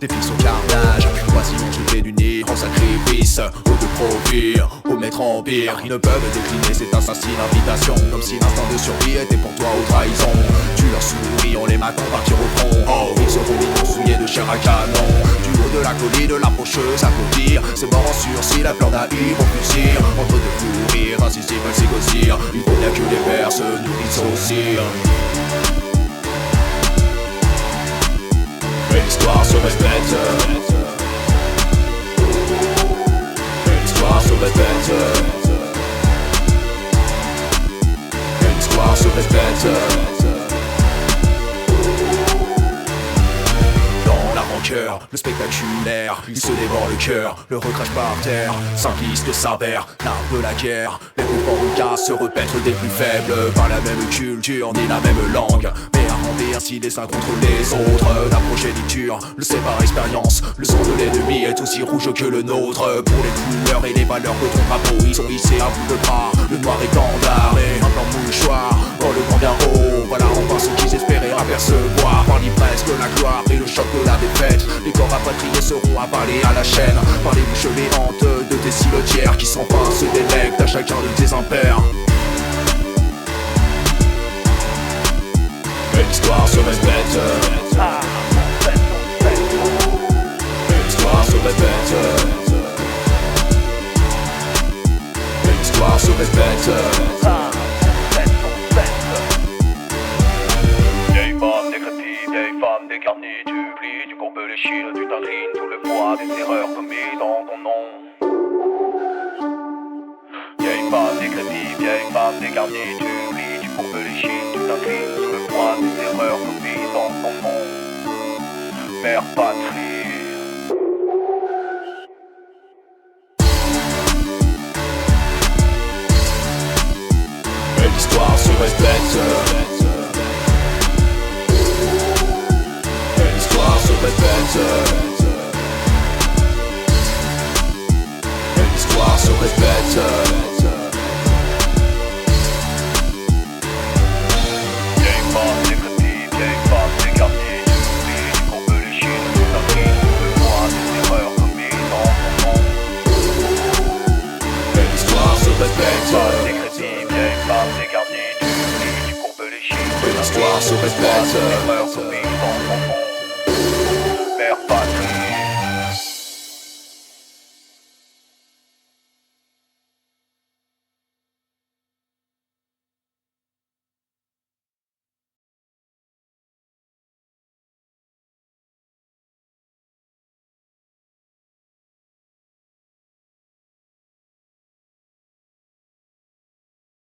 défice au carnage. Voici ont jeté du nid en sacrifice aux deux profits, au maître empire. Ils ne peuvent décliner cette assassine invitation, comme si l'instinct de survie était pour toi aux trahisons. Tu leur souris, on les mains qu'on partir au front. Oh, ils seront mignons souillés de chair à canon. Du haut de la colline, l'approcheuse applaudir. C'est mort en sursis, la fleur naïve au fusil. Entre deux fous rires, incisives, elles s'égossirent. Il faut bien que les vers se nourrissent aussi. Une histoire se répète. Une histoire se répète. Une histoire se répète. Dans la rancœur, le spectaculaire, il se dévore le cœur, le recrache par terre, simpliste s'avère, l'arme de la guerre. Les plus forts ou cas se repaître des plus faibles, par la même culture ni la même langue. Si les uns contre les autres, la progéniture le sait par expérience. Le sang de l'ennemi est aussi rouge que le nôtre. Pour les couleurs et les valeurs de ton drapeau, ils sont hissés à bout de bras. Le noir étendard et un blanc mouchoir. Dans le grand bien haut, voilà enfin ce qu'ils espéraient apercevoir. Par l'ivresse de la gloire et le choc de la défaite, les corps rapatriés seront avalés à la chaîne par les bouches béantes de tes cimetières qui sans fin se délectent à chacun de tes impairs. L'histoire se répète. L'histoire se répète. L'histoire se répète. Vieille femme décrépite, vieille femme dégarnie, tu plies, tu courbes les chines, tu t'inclines sous le poids des erreurs commises en ton nom. Vieille femme décrépite, vieille femme dégarnie, tu plies, tu courbes les chines, tu t'inclines sous le poids des erreurs commises en ton nom. Mère patrie. Et l'histoire se répète. Et l'histoire se répète. Et l'histoire se répète. Décrétive, vieille femme dégarnie, tu courbes les chines, l'histoire se répète.